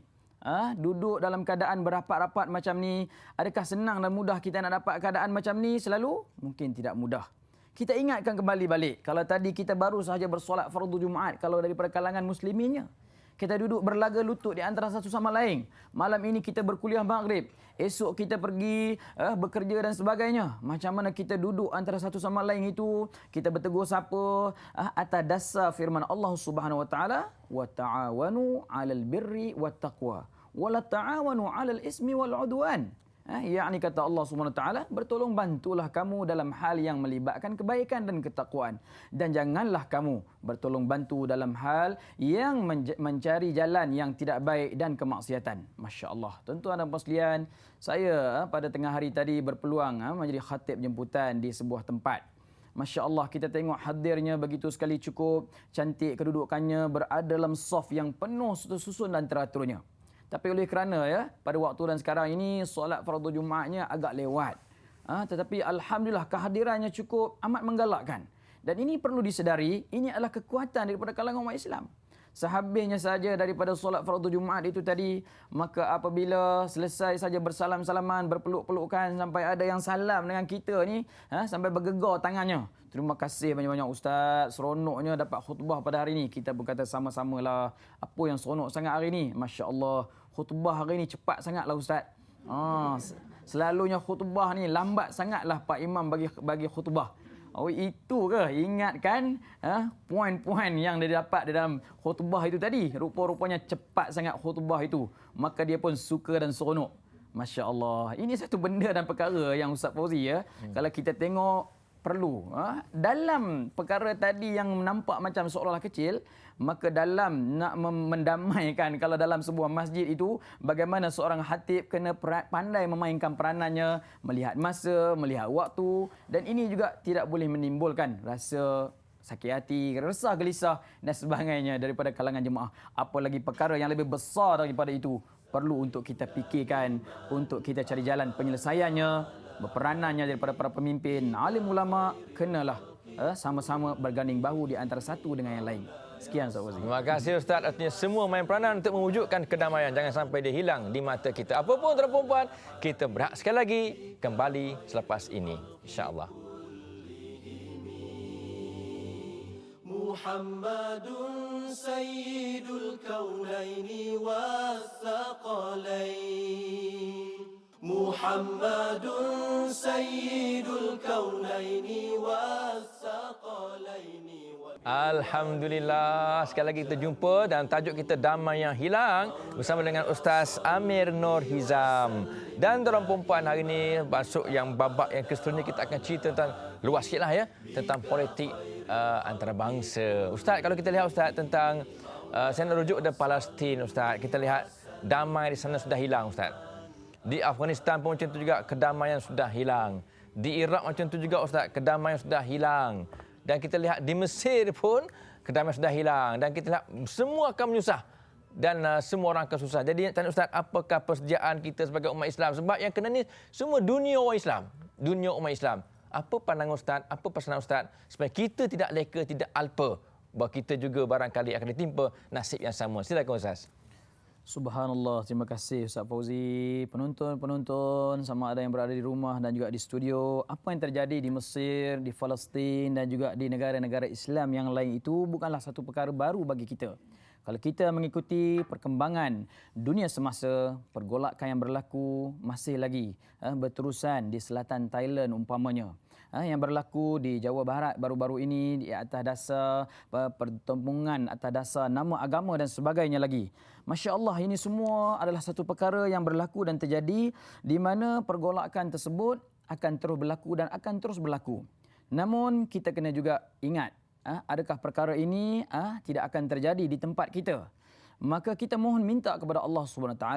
Duduk dalam keadaan berapat-rapat macam ni. Adakah senang dan mudah kita nak dapat keadaan macam ni selalu? Mungkin tidak mudah. Kita ingatkan kembali balik. Kalau tadi kita baru sahaja bersolat fardu Jumaat, kalau daripada kalangan musliminnya, kita duduk berlaga lutut di antara satu sama lain. Malam ini kita berkuliah maghrib. Esok kita pergi bekerja dan sebagainya. Macam mana kita duduk antara satu sama lain itu, kita bertegur sapa atas dasar firman Allah Subhanahu wa taala, wa ta'awanu 'alal birri wat taqwa wa la ta'awanu 'alal ismi wal 'udwan. Yakni kata Allah Subhanahu wa taala, bertolong bantulah kamu dalam hal yang melibatkan kebaikan dan ketakwaan, dan janganlah kamu bertolong bantu dalam hal yang mencari jalan yang tidak baik dan kemaksiatan. Masya-Allah. Tuan-tuan dan puan sekalian, saya pada tengah hari tadi berpeluang menjadi khatib jemputan di sebuah tempat. Masya Allah, kita tengok hadirnya begitu sekali cukup cantik kedudukannya, berada dalam saf yang penuh susun dan teraturnya. Tapi oleh kerana pada waktu dan sekarang ini solat fardu Jumaatnya agak lewat. Tetapi alhamdulillah kehadirannya cukup amat menggalakkan. Dan ini perlu disedari, ini adalah kekuatan daripada kalangan umat Islam. Sehabisnya saja daripada solat fardu Jumaat itu tadi, maka apabila selesai saja bersalam-salaman, berpeluk-pelukan, sampai ada yang salam dengan kita ni, sampai bergegar tangannya. Terima kasih banyak-banyak Ustaz, seronoknya dapat khutbah pada hari ini. Kita berkata sama-samalah, apa yang seronok sangat hari ini? Masya Allah, khutbah hari ini cepat sangatlah Ustaz. Selalunya khutbah ni lambat sangatlah Pak Imam bagi khutbah. Oh itu ke? Ingatkan poin-poin yang dia dapat dalam khutbah itu tadi. Rupa-rupanya cepat sangat khutbah itu. Maka dia pun suka dan seronok. Masya Allah. Ini satu benda dan perkara yang Ustaz Fauzi kalau kita tengok perlu. Dalam perkara tadi yang nampak macam seolah-olah kecil, maka dalam nak mendamaikan, kalau dalam sebuah masjid itu, bagaimana seorang khatib kena pandai memainkan peranannya, melihat masa, melihat waktu, dan ini juga tidak boleh menimbulkan rasa sakit hati, resah, gelisah dan sebagainya daripada kalangan jemaah. Apalagi perkara yang lebih besar daripada itu perlu untuk kita fikirkan, untuk kita cari jalan penyelesaiannya. Berperanannya daripada para pemimpin, alim ulama, kenalah sama-sama berganding bahu di antara satu dengan yang lain. Sekian Ustaz Fauzi. Terima kasih Ustaz. Artinya semua main peranan untuk mewujudkan kedamaian. Jangan sampai dia hilang di mata kita. Apapun tuan perempuan, kita berehat sekali lagi kembali selepas ini. InsyaAllah. Muhammadun sayyidul kaunaini wathaqalain محمد سيد الكونين والثقلين. Alhamdulillah, sekali lagi kita jumpa dan tajuk kita Damai yang Hilang bersama dengan Ustaz Amir Nur Hizam. Dan dalam perempuan hari ini masuk yang babak yang keseterusnya, kita akan cerita tentang luas sikitlah ya, tentang politik antarabangsa. Ustaz, kalau kita lihat Ustaz tentang saya nak rujuk ke Palestin Ustaz, kita lihat damai di sana sudah hilang Ustaz. Di Afghanistan pun macam tu juga, kedamaian sudah hilang. Di Iraq macam tu juga Ustaz, kedamaian sudah hilang. Dan kita lihat di Mesir pun kedamaian sudah hilang. Dan kita lihat semua akan menyusah. Dan semua orang akan susah. Jadi tanya Ustaz, apakah persediaan kita sebagai umat Islam? Sebab yang kena ni semua dunia umat Islam. Dunia umat Islam. Apa pandangan Ustaz? Apa pesanan Ustaz? Supaya kita tidak leka, tidak alpa. Bahawa kita juga barangkali akan ditimpa nasib yang sama. Silakan Ustaz. Subhanallah, terima kasih Ustaz Fauzi. Penonton-penonton sama ada yang berada di rumah dan juga di studio. Apa yang terjadi di Mesir, di Palestin dan juga di negara-negara Islam yang lain itu bukanlah satu perkara baru bagi kita. Kalau kita mengikuti perkembangan dunia semasa, pergolakan yang berlaku masih lagi berterusan di selatan Thailand umpamanya. Yang berlaku di Jawa Barat baru-baru ini di atas dasar pertempungan, atas dasar nama agama dan sebagainya lagi. Masya Allah, ini semua adalah satu perkara yang berlaku dan terjadi di mana pergolakan tersebut akan terus berlaku dan akan terus berlaku. Namun kita kena juga ingat, adakah perkara ini tidak akan terjadi di tempat kita? Maka kita mohon minta kepada Allah SWT,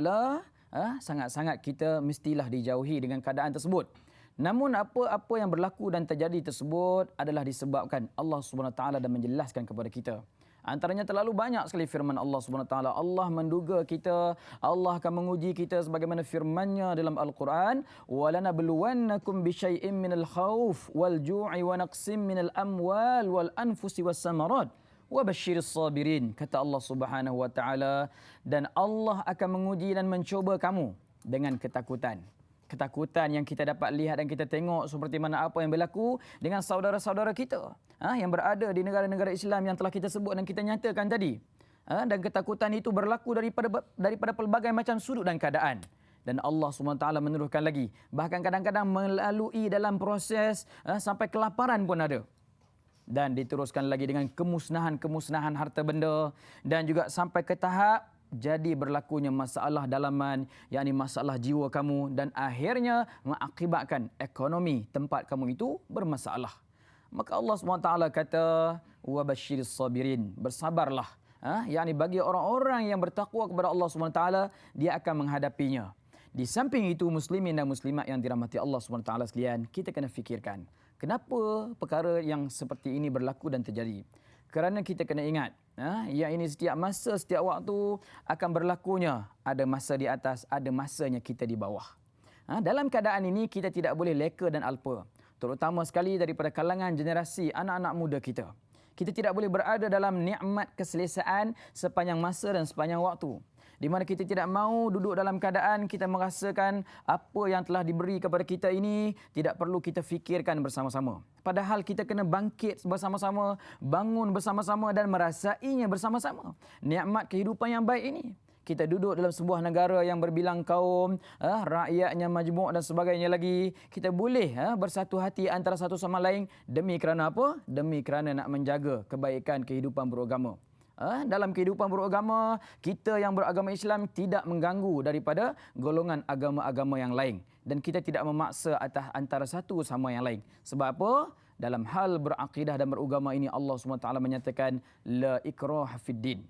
sangat-sangat kita mestilah dijauhi dengan keadaan tersebut. Namun apa-apa yang berlaku dan terjadi tersebut adalah disebabkan Allah SWT dan menjelaskan kepada kita. Antaranya terlalu banyak sekali firman Allah SWT. Allah menduga kita, Allah akan menguji kita sebagaimana firman-Nya dalam Al-Quran. وَلَنَبْلُوَنَّكُمْ بِشَيْءٍ مِّنَ الْخَوْفِ وَالْجُوعِ وَنَقْصٍ مِّنَ الْأَمْوَالِ وَالْأَنْفُسِ وَالثَّمَرَاتِ وَبَشِّرِ الصَّابِرِينَ. Kata Allah Subhanahu wa taala, dan Allah akan menguji dan mencoba kamu dengan ketakutan. Ketakutan yang kita dapat lihat dan kita tengok seperti mana apa yang berlaku dengan saudara-saudara kita yang berada di negara-negara Islam yang telah kita sebut dan kita nyatakan tadi. Dan ketakutan itu berlaku daripada pelbagai macam sudut dan keadaan. Dan Allah SWT meneruskan lagi, bahkan kadang-kadang melalui dalam proses sampai kelaparan pun ada. Dan diteruskan lagi dengan kemusnahan harta benda dan juga sampai ke tahap jadi berlakunya masalah dalaman, yakni masalah jiwa kamu dan akhirnya mengakibatkan ekonomi tempat kamu itu bermasalah. Maka Allah SWT kata, wabashiris sabirin, bersabarlah. Yakni bagi orang-orang yang bertakwa kepada Allah SWT, dia akan menghadapinya. Di samping itu, muslimin dan muslimat yang dirahmati Allah SWT sekalian, kita kena fikirkan, kenapa perkara yang seperti ini berlaku dan terjadi? Kerana kita kena ingat, yang ini setiap masa, setiap waktu akan berlakunya. Ada masa di atas, ada masanya kita di bawah. Dalam keadaan ini, kita tidak boleh leka dan alpa. Terutama sekali daripada kalangan generasi anak-anak muda kita. Kita tidak boleh berada dalam nikmat keselesaan sepanjang masa dan sepanjang waktu. Di mana kita tidak mahu duduk dalam keadaan kita merasakan apa yang telah diberi kepada kita ini tidak perlu kita fikirkan bersama-sama. Padahal kita kena bangkit bersama-sama, bangun bersama-sama dan merasainya bersama-sama. Nikmat kehidupan yang baik ini. Kita duduk dalam sebuah negara yang berbilang kaum, rakyatnya majmuk dan sebagainya lagi. Kita boleh bersatu hati antara satu sama lain demi kerana apa? Demi kerana nak menjaga kebaikan kehidupan beragama. Dalam kehidupan beragama, kita yang beragama Islam tidak mengganggu daripada golongan agama-agama yang lain. Dan kita tidak memaksa atas antara satu sama yang lain. Sebab apa? Dalam hal berakidah dan beragama ini Allah SWT menyatakan la ikraha fid din.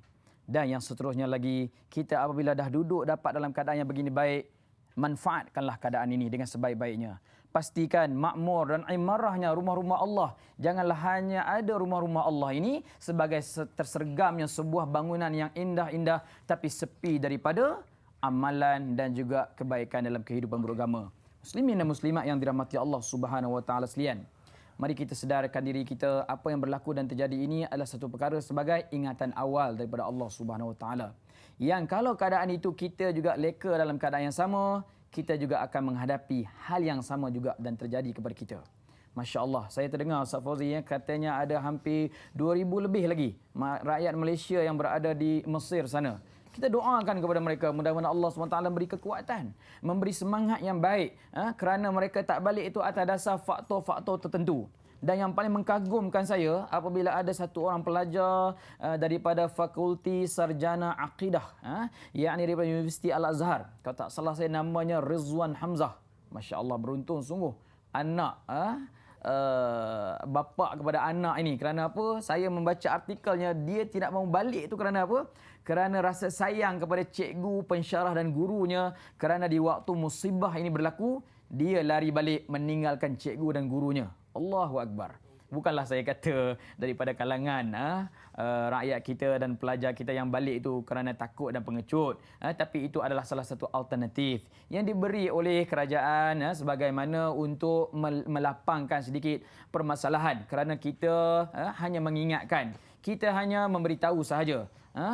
Dan yang seterusnya lagi, kita apabila dah duduk dapat dalam keadaan yang begini baik, manfaatkanlah keadaan ini dengan sebaik-baiknya. Pastikan makmur dan imarahnya rumah-rumah Allah. Janganlah hanya ada rumah-rumah Allah ini sebagai tersergamnya sebuah bangunan yang indah-indah tapi sepi daripada amalan dan juga kebaikan dalam kehidupan beragama. Muslimin dan muslimat yang dirahmati Allah Subhanahu wa taala sekalian. Mari kita sedarkan diri kita, apa yang berlaku dan terjadi ini adalah satu perkara sebagai ingatan awal daripada Allah Subhanahu wa taala. Yang kalau keadaan itu kita juga leka dalam keadaan yang sama, kita juga akan menghadapi hal yang sama juga dan terjadi kepada kita. Masya Allah, saya terdengar Ustaz Fauzi katanya ada hampir 2,000 lebih lagi rakyat Malaysia yang berada di Mesir sana Kita doakan kepada mereka, mudah-mudahan Allah SWT beri kekuatan, memberi semangat yang baik, kerana mereka tak balik itu atas dasar faktor-faktor tertentu. Dan yang paling mengagumkan saya apabila ada satu orang pelajar daripada Fakulti Sarjana Aqidah, yakni daripada Universiti Al-Azhar. Kalau tak salah saya namanya Rizwan Hamzah. Masya Allah, beruntung sungguh anak bapa kepada anak ini. Kerana apa? Saya membaca artikelnya, dia tidak mau balik itu kerana apa? Kerana rasa sayang kepada cikgu, pensyarah dan gurunya. Kerana di waktu musibah ini berlaku, dia lari balik meninggalkan cikgu dan gurunya. Allahu Akbar. Bukanlah saya kata daripada kalangan rakyat kita dan pelajar kita yang balik itu kerana takut dan pengecut. Tapi itu adalah salah satu alternatif yang diberi oleh kerajaan sebagaimana untuk melapangkan sedikit permasalahan. Kerana kita hanya mengingatkan, kita hanya memberitahu sahaja.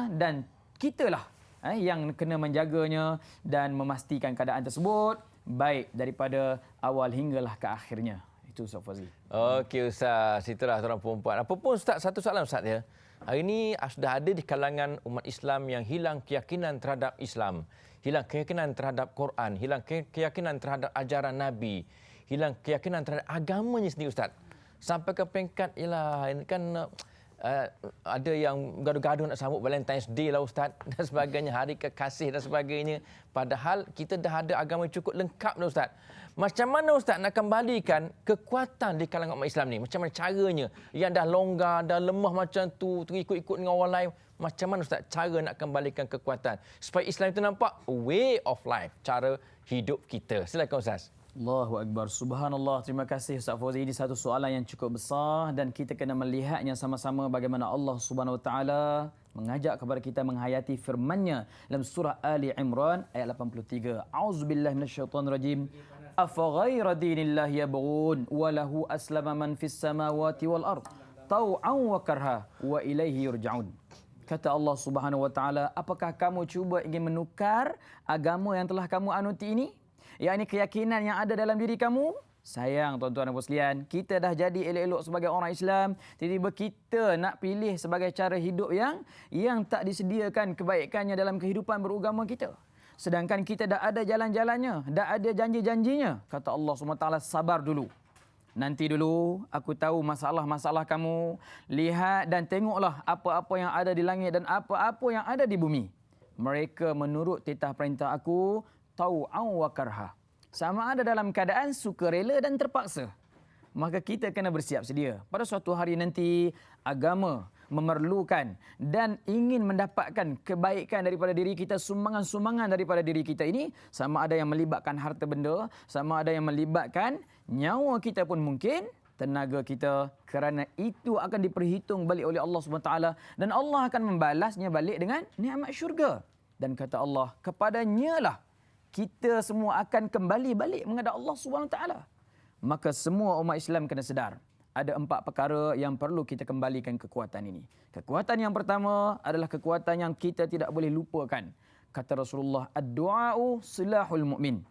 Dan kitalah yang kena menjaganya dan memastikan keadaan tersebut baik daripada awal hinggalah ke akhirnya. Itu Ustaz Fazli. Okey Ustaz, itulah tuan perempuan. Apa pun Ustaz, satu soalan Ustaz ya. Hari ini sudah ada di kalangan umat Islam yang hilang keyakinan terhadap Islam, hilang keyakinan terhadap Quran, hilang keyakinan terhadap ajaran Nabi, hilang keyakinan terhadap agamanya sendiri Ustaz. Sampai ke peringkat ialah ini kan ada yang gaduh-gaduh nak sambut Valentine's Day lah Ustaz dan sebagainya, hari kekasih dan sebagainya. Padahal kita dah ada agama cukup lengkap dah Ustaz. Macam mana Ustaz nak kembalikan kekuatan di kalangan umat Islam ni? Macam mana caranya? Yang dah longgar, dah lemah macam tu, ikut-ikut dengan orang lain. Macam mana Ustaz cara nak kembalikan kekuatan supaya Islam itu nampak a way of life, cara hidup kita. Silakan Ustaz. Allahu Akbar. Subhanallah. Terima kasih Ustaz Fauzi. Ini satu soalan yang cukup besar dan kita kena melihatnya sama-sama bagaimana Allah Subhanahu Wa Taala mengajak kepada kita menghayati firman-Nya dalam surah Ali Imran ayat 83. Auzubillahi minasyaitonirrajim. Afaghaira dinillahi yabghun wa lahu aslama man fis samawati wal ard tau'an wa karha wa ilaihi yurja'un. Kata Allah Subhanahu Wa Taala, apakah kamu cuba ingin menukar agama yang telah kamu anuti ini? Yakni keyakinan yang ada dalam diri kamu. Sayang tuan-tuan dan puan sekalian, kita dah jadi elok-elok sebagai orang Islam, tiba-tiba kita nak pilih sebagai cara hidup yang tak disediakan kebaikannya dalam kehidupan beragama kita. Sedangkan kita dah ada jalan-jalannya, dah ada janji-janjinya. Kata Allah SWT, sabar dulu. Nanti dulu aku tahu masalah-masalah kamu. Lihat dan tengoklah apa-apa yang ada di langit dan apa-apa yang ada di bumi. Mereka menurut titah perintah aku, tau'an wa karha. Sama ada dalam keadaan sukarela dan terpaksa. Maka kita kena bersiap sedia. Pada suatu hari nanti, agama memerlukan dan ingin mendapatkan kebaikan daripada diri kita, sumbangan-sumbangan daripada diri kita ini, sama ada yang melibatkan harta benda, sama ada yang melibatkan nyawa kita pun mungkin, tenaga kita, kerana itu akan diperhitung balik oleh Allah SWT dan Allah akan membalasnya balik dengan nikmat syurga. Dan kata Allah, kepadanya lah kita semua akan kembali balik menghadap Allah SWT. Maka semua umat Islam kena sedar. Ada 4 perkara yang perlu kita kembalikan kekuatan ini. Kekuatan yang pertama adalah kekuatan yang kita tidak boleh lupakan. Kata Rasulullah, ad-du'a'u silahul mu'min.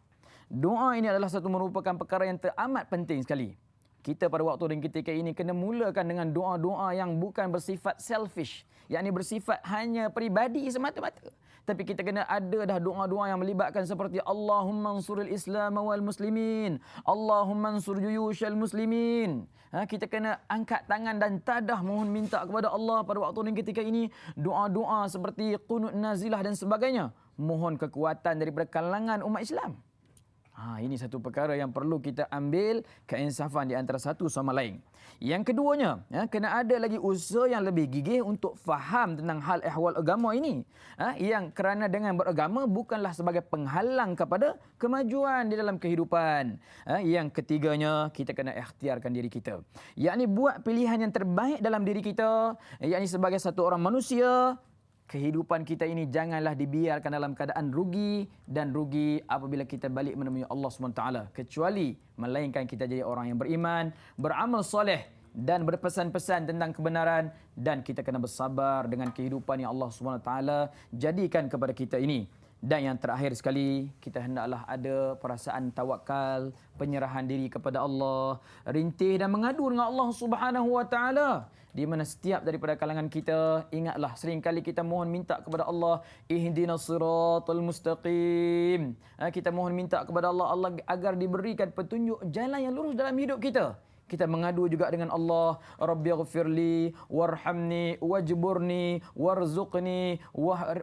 Doa ini adalah satu merupakan perkara yang teramat penting sekali. Kita pada waktu dan ketika ini kena mulakan dengan doa-doa yang bukan bersifat selfish. Yakni bersifat hanya peribadi semata-mata. Tapi kita kena ada dah doa-doa yang melibatkan seperti Allahumma ansuril Islam wal muslimin. Allahumma ansur juyushal muslimin. Kita kena angkat tangan dan tadah mohon minta kepada Allah pada waktu dan ketika ini. Doa-doa seperti qunut nazilah dan sebagainya. Mohon kekuatan daripada kalangan umat Islam. Ini satu perkara yang perlu kita ambil keinsafan di antara satu sama lain. Yang keduanya, kena ada lagi usaha yang lebih gigih untuk faham tentang hal ehwal agama ini. Yang kerana dengan beragama bukanlah sebagai penghalang kepada kemajuan di dalam kehidupan. Yang ketiganya, kita kena ikhtiarkan diri kita. Yakni buat pilihan yang terbaik dalam diri kita. Yakni sebagai satu orang manusia, kehidupan kita ini janganlah dibiarkan dalam keadaan rugi dan rugi apabila kita balik menemui Allah SWT. Kecuali melainkan kita jadi orang yang beriman, beramal soleh dan berpesan-pesan tentang kebenaran, dan kita kena bersabar dengan kehidupan yang Allah SWT jadikan kepada kita ini. Dan yang terakhir sekali, kita hendaklah ada perasaan tawakal, penyerahan diri kepada Allah, rintih dan mengadu dengan Allah Subhanahu wa taala. Di mana setiap daripada kalangan kita, ingatlah seringkali kita mohon minta kepada Allah, ihdinas siratal mustaqim. Kita mohon minta kepada Allah agar diberikan petunjuk jalan yang lurus dalam hidup kita. Kita mengadu juga dengan Allah, Rabbighfirli warhamni wajburni warzuqni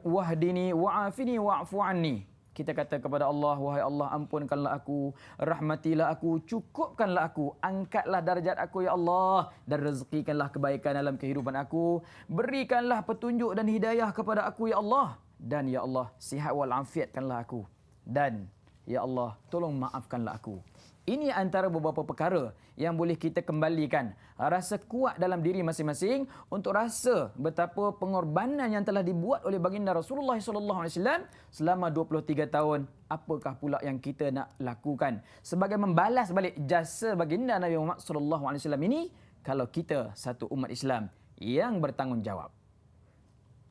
wahdini wa'afini wa'fu anni. Kita kata kepada Allah, wahai Allah, ampunkanlah aku, rahmatilah aku, cukupkanlah aku, angkatlah darjat aku ya Allah, dan rezekikanlah kebaikan dalam kehidupan aku, berikanlah petunjuk dan hidayah kepada aku ya Allah, dan ya Allah, sihat wal afiatkanlah aku, dan ya Allah, tolong maafkanlah aku. Ini antara beberapa perkara yang boleh kita kembalikan rasa kuat dalam diri masing-masing untuk rasa betapa pengorbanan yang telah dibuat oleh baginda Rasulullah SAW selama 23 tahun. Apakah pula yang kita nak lakukan sebagai membalas balik jasa baginda Nabi Muhammad SAW ini kalau kita satu umat Islam yang bertanggungjawab.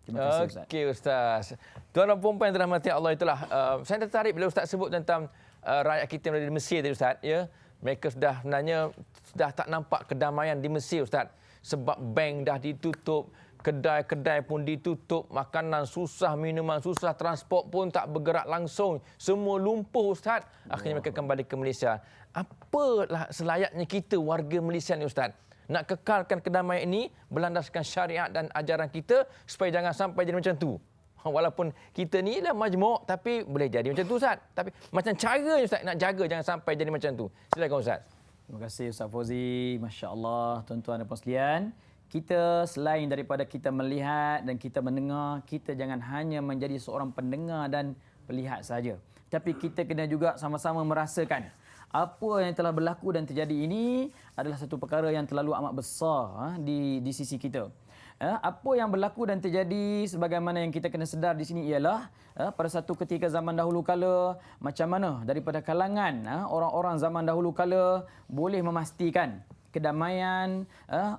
Terima kasih Ustaz. Okey Ustaz. Tuan dan puan yang dirahmati Allah, itulah saya tertarik bila Ustaz sebut tentang rakyat kita yang ada di Mesir tadi Ustaz, ya. Mereka sebenarnya tak nampak kedamaian di Mesir Ustaz. Sebab bank dah ditutup, kedai-kedai pun ditutup, makanan susah, minuman susah, transport pun tak bergerak langsung. Semua lumpuh Ustaz. Akhirnya mereka kembali ke Malaysia. Apalah selayaknya kita warga Malaysia ni Ustaz? Nak kekalkan kedamaian ini berlandaskan syariat dan ajaran kita supaya jangan sampai jadi macam tu. Walaupun kita ni lah majmuk, tapi boleh jadi macam tu Ustaz. Tapi macam caranya Ustaz nak jaga jangan sampai jadi macam tu. Silakan Ustaz. Terima kasih Ustaz Fauzi. Masya Allah, tuan-tuan dan puan sekalian. Kita selain daripada kita melihat dan kita mendengar, kita jangan hanya menjadi seorang pendengar dan pelihat saja. Tapi kita kena juga sama-sama merasakan apa yang telah berlaku dan terjadi ini adalah satu perkara yang terlalu amat besar di sisi kita. Apa yang berlaku dan terjadi sebagaimana yang kita kena sedar di sini ialah pada satu ketika zaman dahulu kala, macam mana daripada kalangan orang-orang zaman dahulu kala boleh memastikan kedamaian,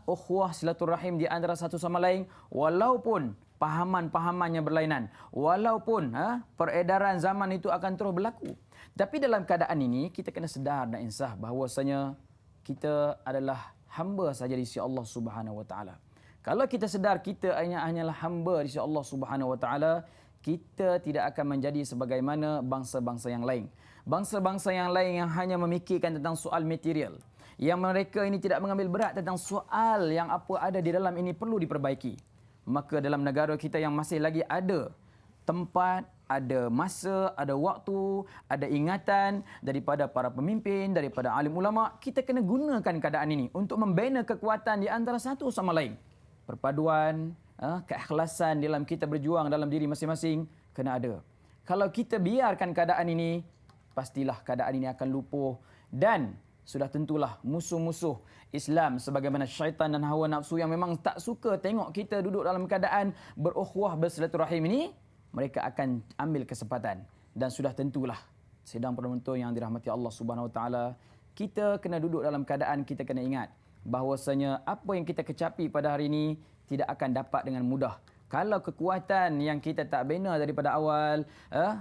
ukhuwah silaturahim di antara satu sama lain walaupun pahaman-pahaman yang berlainan, walaupun peredaran zaman itu akan terus berlaku. Tapi dalam keadaan ini kita kena sedar dan insaf bahawasanya kita adalah hamba saja di sisi Allah Subhanahu wa taala. Kalau kita sedar kita hanyalah hamba di sisi Allah Subhanahu wa taala, kita tidak akan menjadi sebagaimana bangsa-bangsa yang lain. Bangsa-bangsa yang lain yang hanya memikirkan tentang soal material, yang mereka ini tidak mengambil berat tentang soal yang apa ada di dalam ini perlu diperbaiki. Maka dalam negara kita yang masih lagi ada tempat, ada masa, ada waktu, ada ingatan daripada para pemimpin, daripada alim ulama, kita kena gunakan keadaan ini untuk membina kekuatan di antara satu sama lain. Perpaduan, keikhlasan dalam kita berjuang dalam diri masing-masing kena ada. Kalau kita biarkan keadaan ini, pastilah keadaan ini akan lumpuh dan sudah tentulah musuh-musuh Islam sebagaimana syaitan dan hawa nafsu yang memang tak suka tengok kita duduk dalam keadaan berukhuwah bersilaturahim ini, mereka akan ambil kesempatan. Dan sudah tentulah sidang penonton yang dirahmati Allah Subhanahu wa taala, kita kena duduk dalam keadaan kita kena ingat bahawasanya apa yang kita kecapi pada hari ini tidak akan dapat dengan mudah. Kalau kekuatan yang kita tak bina daripada awal,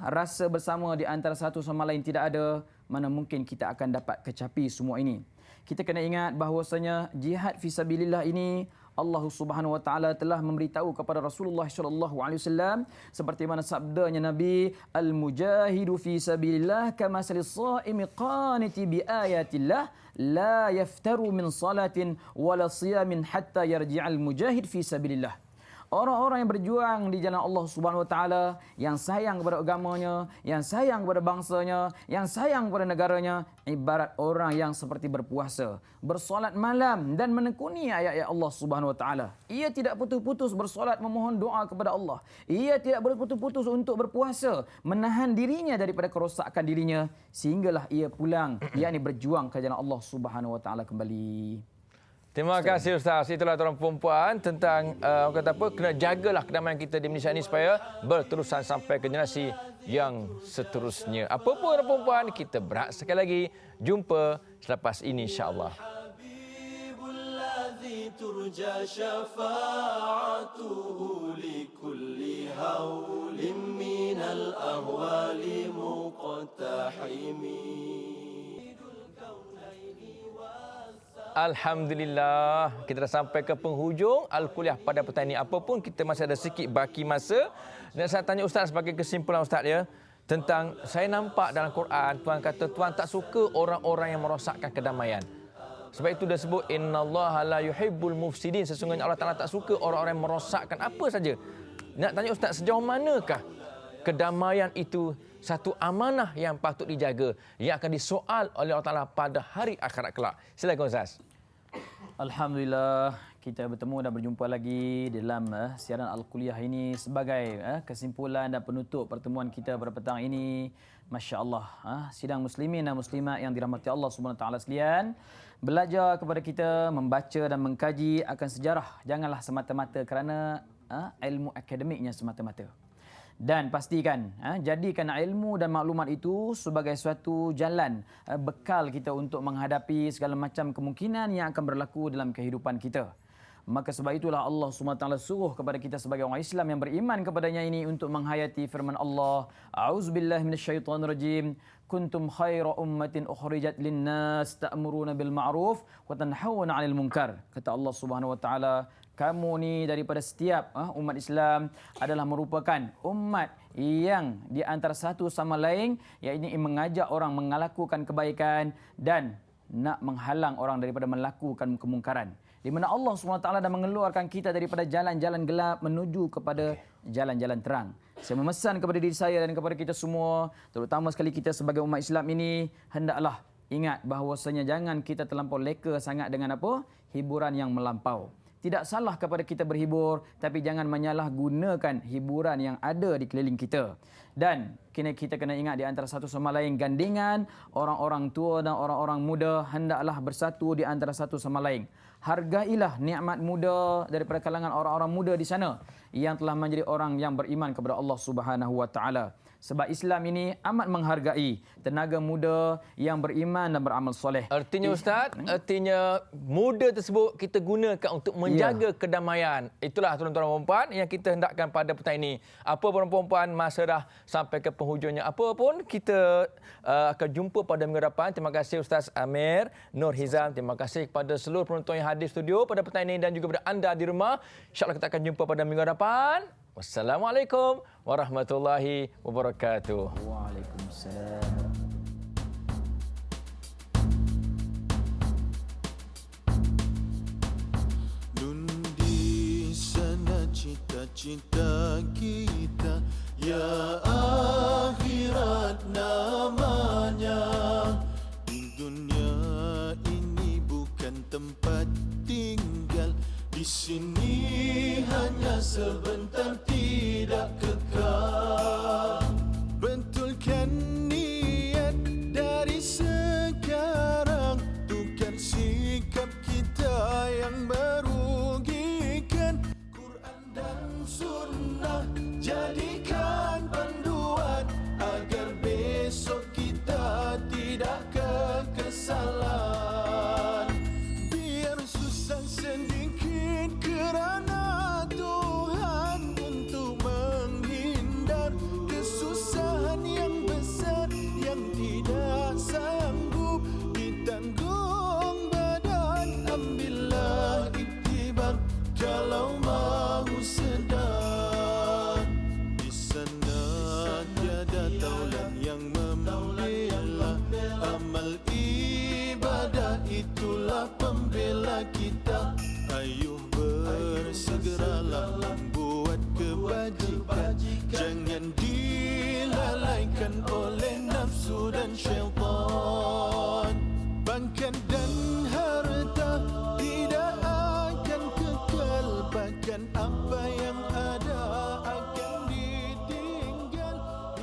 rasa bersama di antara satu sama lain tidak ada, mana mungkin kita akan dapat kecapi semua ini. Kita kena ingat bahawasanya jihad fisabilillah ini Allah Subhanahu wa taala telah memberitahu kepada Rasulullah sallallahu alaihi wasallam seperti mana sabdanya Nabi, al-mujahidu fi sabilillah kamasalis shaimi qaniti bi ayatillah la yaftaru min salatin wala siyamin hatta yarji'al mujahid fi sabilillah. Orang-orang yang berjuang di jalan Allah Subhanahu wa taala, yang sayang kepada agamanya, yang sayang kepada bangsanya, yang sayang kepada negaranya, ibarat orang yang seperti berpuasa, bersolat malam dan menekuni ayat-ayat Allah Subhanahu wa taala. Ia tidak putus-putus bersolat memohon doa kepada Allah. Ia tidak berputus-putus untuk berpuasa, menahan dirinya daripada kerosakan dirinya sehinggalah ia pulang, yakni berjuang ke jalan Allah Subhanahu wa taala kembali. Terima kasih Ustaz. Itulah tuan perempuan tentang kata apa, kena jagalah kedamaian kita di Malaysia ini supaya berterusan sampai ke generasi yang seterusnya. Apa pun tuan perempuan, kita berat sekali lagi jumpa selepas ini insya-Allah. ترجى شفاعته لكل هول من الأهوال Alhamdulillah, kita dah sampai ke penghujung Al-Kuliah pada petang ini. Apapun kita masih ada sikit baki masa. Dan saya tanya Ustaz sebagai kesimpulan Ustaz ya, tentang saya nampak dalam Quran Tuhan kata Tuhan tak suka orang-orang yang merosakkan kedamaian. Sebab itu dia sebut innallaha la yuhibbul mufsidin, sesungguhnya Allah Taala tak suka orang-orang yang merosakkan apa saja. Nak tanya Ustaz, sejauh manakah kedamaian itu satu amanah yang patut dijaga, yang akan disoal oleh Allah Taala pada hari akhirat kelak. Silakan Ustaz. Alhamdulillah, kita bertemu dan berjumpa lagi dalam siaran Al-Kuliah ini sebagai kesimpulan dan penutup pertemuan kita pada petang ini. Masya Allah, sidang muslimin dan muslimat yang dirahmati Allah Subhanahu Wa Taala sekalian, belajar kepada kita membaca dan mengkaji akan sejarah. Janganlah semata-mata kerana ilmu akademiknya semata-mata. Dan pastikan jadikan ilmu dan maklumat itu sebagai suatu jalan bekal kita untuk menghadapi segala macam kemungkinan yang akan berlaku dalam kehidupan kita. Maka sebab itulah Allah SWT suruh kepada kita sebagai orang Islam yang beriman kepadanya ini untuk menghayati firman Allah, A'udzubillahi minasyaitonirrajim, kuntum khaira ummatin ukhrijat linnas ta'muruna bil ma'ruf wa tanhauna 'anil munkar. Kata Allah Subhanahu wa taala, kamu ni daripada setiap umat Islam adalah merupakan umat yang di antara satu sama lain, iaitu mengajak orang melakukan kebaikan dan nak menghalang orang daripada melakukan kemungkaran. Di mana Allah SWT dah mengeluarkan kita daripada jalan-jalan gelap menuju kepada jalan-jalan terang. Saya memesan kepada diri saya dan kepada kita semua, terutama sekali kita sebagai umat Islam ini, hendaklah ingat bahawasanya jangan kita terlampau leka sangat dengan hiburan yang melampau. Tidak salah kepada kita berhibur, tapi jangan menyalahgunakan hiburan yang ada di keliling kita. Dan kita kena ingat di antara satu sama lain, gandingan orang-orang tua dan orang-orang muda hendaklah bersatu di antara satu sama lain. Hargailah nikmat muda daripada kalangan orang-orang muda di sana yang telah menjadi orang yang beriman kepada Allah Subhanahu wa taala. Sebab Islam ini amat menghargai tenaga muda yang beriman dan beramal soleh. Artinya Ustaz, artinya muda tersebut kita gunakan untuk menjaga kedamaian. Itulah tuan-tuan dan puan yang kita hendakkan pada petang ini. Apa pun puan-puan, masa dah sampai ke penghujungnya. Apa pun kita akan jumpa pada minggu depan. Terima kasih Ustaz Amir Nur Hizam. Terima kasih kepada seluruh penonton yang hadir studio pada petang ini dan juga kepada anda di rumah. InsyaAllah kita akan jumpa pada minggu depan. Wassalamualaikum warahmatullahi wabarakatuh. Waalaikumsalam. Di sana cita-cita kita, ya akhirat namanya. Di dunia ini bukan tempat tinggal, di sini hanya sebentar, tidak kekal. Betulkan niat dari sekarang, tukar sikap kita yang merugikan. Quran dan sunnah jadikan panduan agar besok kita tidak kekesalan. Biar susah sedikit kerana Tuhan untuk menghindar kesusahan yang besar yang tidak sanggup ditanggung badan. Ambillah iktibar kalau mahu sedar. Di sana tiada taulan yang membela, amal ibadah itulah pembela kita. Ayuh bersegeralah membuat kebajikan, jangan dilalaikan oleh nafsu dan syaitan. Bangkit